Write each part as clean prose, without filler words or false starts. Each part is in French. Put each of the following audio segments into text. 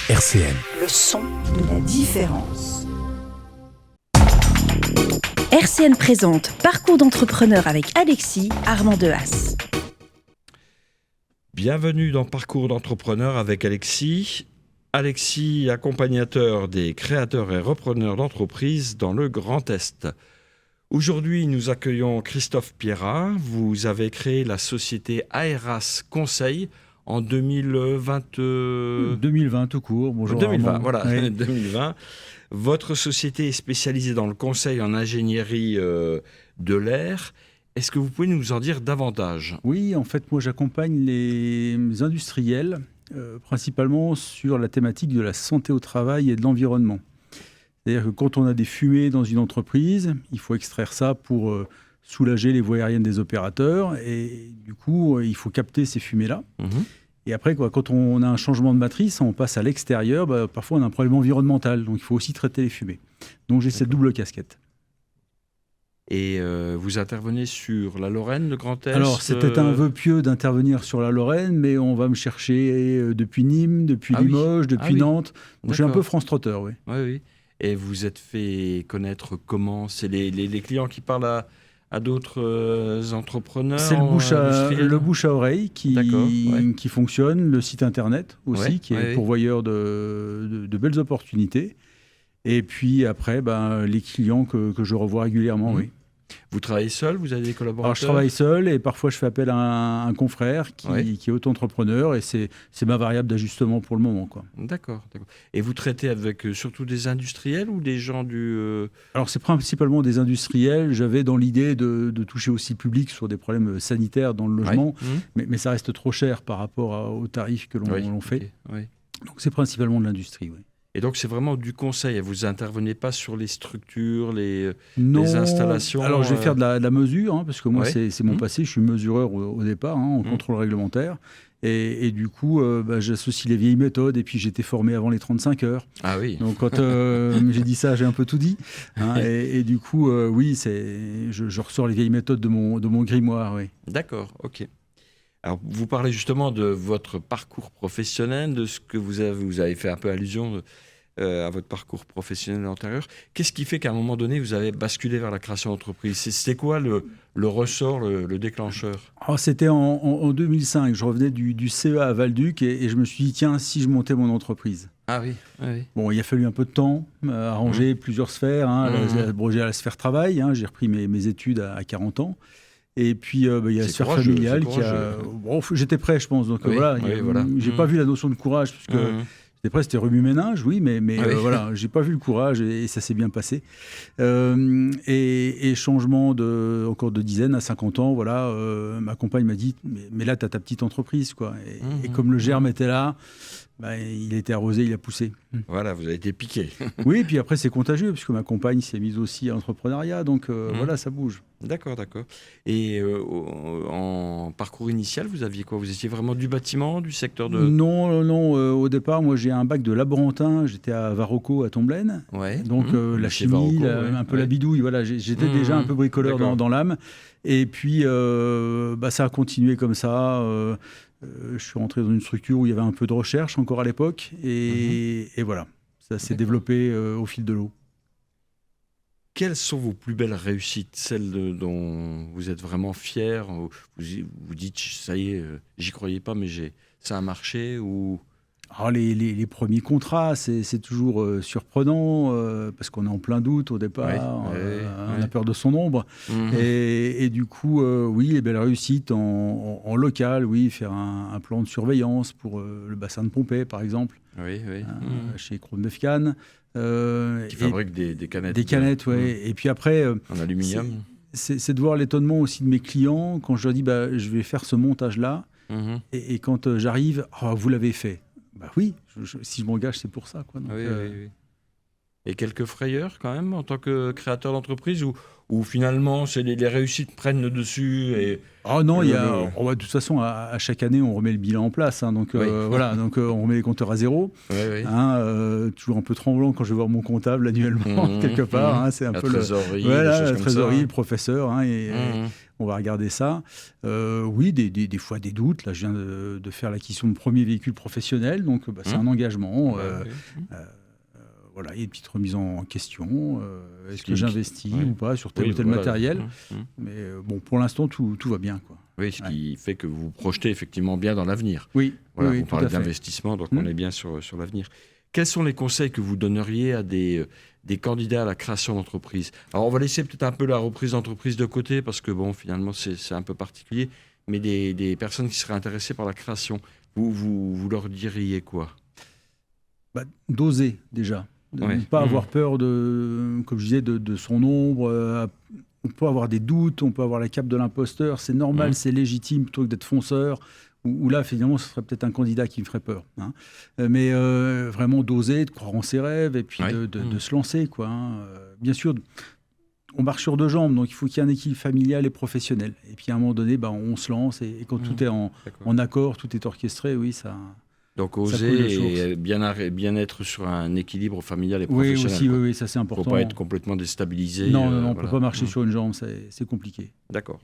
RCN. Le son de la différence. RCN présente Parcours d'entrepreneur avec Alexis Armand Dehaas. Bienvenue dans Parcours d'entrepreneur avec Alexis. Alexis, accompagnateur des créateurs et repreneurs d'entreprises dans le Grand Est. Aujourd'hui, nous accueillons Christophe Pierrat. Vous avez créé la société Aeras Conseil en 2020. 2020 tout court. Bonjour. 2020, Armand. voilà, Oui. 2020. Votre société est spécialisée dans le conseil en ingénierie de l'air. Est-ce que vous pouvez nous en dire davantage ? Oui, en fait, moi j'accompagne les industriels, principalement sur la thématique de la santé au travail et de l'environnement. C'est-à-dire que quand on a des fumées dans une entreprise, il faut extraire ça pour soulager les voies aériennes des opérateurs. Et du coup, il faut capter ces fumées-là. Et après, quand on a un changement de matrice, on passe à l'extérieur, parfois on a un problème environnemental. Donc il faut aussi traiter les fumées. Donc j'ai cette double casquette. Et vous intervenez sur la Lorraine, le Grand Est. Alors, c'était un vœu pieux d'intervenir sur la Lorraine, mais on va me chercher depuis Nîmes, depuis Limoges, depuis Nantes. Donc, je suis un peu France Trotteur, oui. Oui, oui. Et vous êtes fait connaître comment ? C'est les clients qui parlent à d'autres entrepreneurs. C'est le bouche à oreille qui fonctionne, le site internet aussi, qui est pourvoyeur de belles opportunités. Et puis après, les clients que je revois régulièrement, oui. Vous travaillez seul ? Vous avez des collaborateurs ? Alors, je travaille seul et parfois je fais appel à un confrère qui est auto-entrepreneur et c'est ma variable d'ajustement pour le moment, quoi. D'accord. Et vous traitez avec surtout des industriels ou des gens du... Alors, c'est principalement des industriels. J'avais dans l'idée de toucher aussi le public sur des problèmes sanitaires dans le logement, mais ça reste trop cher par rapport aux tarifs que l'on fait. Okay. Donc, c'est principalement de l'industrie, oui. Et donc, c'est vraiment du conseil. Vous n'intervenez pas sur les structures, les installations. Alors, je vais faire de la mesure, parce que moi, c'est mon passé. Je suis mesureur au départ, en contrôle réglementaire. Et du coup, j'associe les vieilles méthodes. Et puis, j'étais formé avant les 35 heures. Ah oui. Donc, quand j'ai dit ça, j'ai un peu tout dit. Et du coup, oui, je ressors les vieilles méthodes de mon grimoire. Oui. D'accord, ok. Alors, vous parlez justement de votre parcours professionnel, de ce que vous avez fait un peu allusion à votre parcours professionnel antérieur. Qu'est-ce qui fait qu'à un moment donné, vous avez basculé vers la création d'entreprise ? C'était quoi le ressort, le déclencheur ? C'était en 2005. Je revenais du CEA à Val-Duc et je me suis dit, tiens, si je montais mon entreprise. Ah oui. Bon, il a fallu un peu de temps, arranger plusieurs sphères. J'ai la sphère travail. J'ai repris mes études à 40 ans. Et puis, il y a la sphère familiale qui a... Bon, j'étais prêt, je pense. Donc, j'ai pas vu la notion de courage, puisque j'étais prêt, c'était remue-ménage, mais voilà, j'ai pas vu le courage et ça s'est bien passé. Et changement encore de dizaine à 50 ans, voilà, ma compagne m'a dit, mais là, tu as ta petite entreprise, quoi. Et comme le germe était là, il a été arrosé, il a poussé. Voilà, vous avez été piqué. Oui, puis après, c'est contagieux, puisque ma compagne s'est mise aussi à l'entrepreneuriat, donc voilà, ça bouge. D'accord. Et en parcours initial, vous aviez quoi ? Vous étiez vraiment du bâtiment, du secteur de... Non. Au départ, moi, j'ai un bac de laborantin. J'étais à Varocco, à Tomblaine. Donc, la chimie, un peu la bidouille. Voilà, j'étais déjà un peu bricoleur dans l'âme. Et puis, ça a continué comme ça. Je suis rentré dans une structure où il y avait un peu de recherche encore à l'époque. Et voilà, ça s'est développé au fil de l'eau. Quelles sont vos plus belles réussites, celles dont vous êtes vraiment fiers ? Vous dites, ça y est, j'y croyais pas, mais ça a marché ou... Alors les premiers contrats, c'est toujours surprenant parce qu'on est en plein doute au départ, on a peur de son ombre. Et du coup, les belles réussites en local, faire un plan de surveillance pour le bassin de Pompée, par exemple, chez Kroll-Mefcan. Qui fabrique des canettes. Des canettes, Et puis après... en aluminium. C'est de voir l'étonnement aussi de mes clients quand je leur dis je vais faire ce montage-là. Et quand j'arrive, vous l'avez fait. Oui, si je m'engage, c'est pour ça, quoi. Donc, oui. et quelques frayeurs quand même en tant que créateur d'entreprise ou finalement c'est les réussites prennent le dessus et... Ah non, de toute façon, à chaque année, on remet le bilan en place. Donc voilà, donc on remet les compteurs à zéro. Oui, oui. Toujours un peu tremblant quand je vais voir mon comptable annuellement, quelque part. C'est un peu trésorerie, la trésorerie, le professeur. On va regarder ça. Oui, des fois des doutes. Là, je viens de faire l'acquisition de mon premier véhicule professionnel. Donc c'est un engagement. Voilà, il y a une petite remise en question. Est-ce que j'investis ou pas sur tel ou tel matériel? Mais bon, pour l'instant, tout va bien, quoi. Oui, ce qui fait que vous vous projetez effectivement bien dans l'avenir. Oui, voilà, oui, vous parlez d'investissement, donc on est bien sur l'avenir. Quels sont les conseils que vous donneriez à des candidats à la création d'entreprise? Alors, on va laisser peut-être un peu la reprise d'entreprise de côté, parce que bon, finalement, c'est un peu particulier, mais des personnes qui seraient intéressées par la création, vous leur diriez quoi? D'oser, déjà. Ne pas avoir peur, comme je disais, de son ombre. On peut avoir des doutes, on peut avoir la cape de l'imposteur. C'est normal, c'est légitime, plutôt que d'être fonceur. Ou là, finalement, ce serait peut-être un candidat qui me ferait peur. Mais vraiment d'oser, de croire en ses rêves et puis de se lancer, quoi. Bien sûr, on marche sur deux jambes, donc il faut qu'il y ait un équilibre familial et professionnel. Et puis à un moment donné, on se lance et quand tout est en accord, tout est orchestré, oui, ça... Donc oser et bien être sur un équilibre familial et professionnel. Oui, ça c'est important. Il ne faut pas être complètement déstabilisé. Non, on ne peut pas marcher sur une jambe, c'est compliqué. D'accord.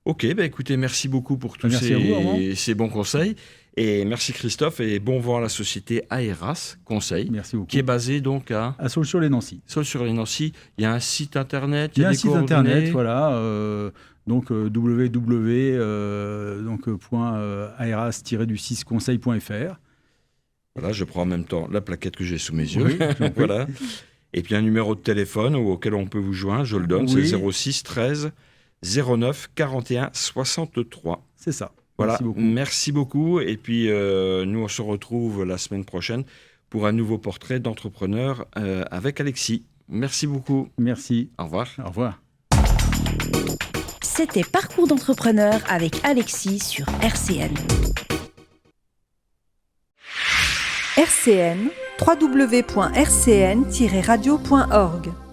Ok, écoutez, merci beaucoup pour tous ces bons conseils. Et merci Christophe et bon vent à la société Aeras Conseil, qui est basée donc à Saulx-sur-les-Nancy. Saulx-sur-les-Nancy. Il y a un site internet. Il y a un site internet, voilà. Donc www.aeras-conseil.fr. Voilà, je prends en même temps la plaquette que j'ai sous mes yeux. Voilà. Et puis un numéro de téléphone auquel on peut vous joindre, je le donne, c'est 06 13 09 41 63. C'est ça. Voilà, merci beaucoup. Et puis nous on se retrouve la semaine prochaine pour un nouveau portrait d'entrepreneur avec Alexis. Merci beaucoup. Merci. Au revoir. Au revoir. C'était Parcours d'entrepreneur avec Alexis sur RCN. RCN, www.rcn-radio.org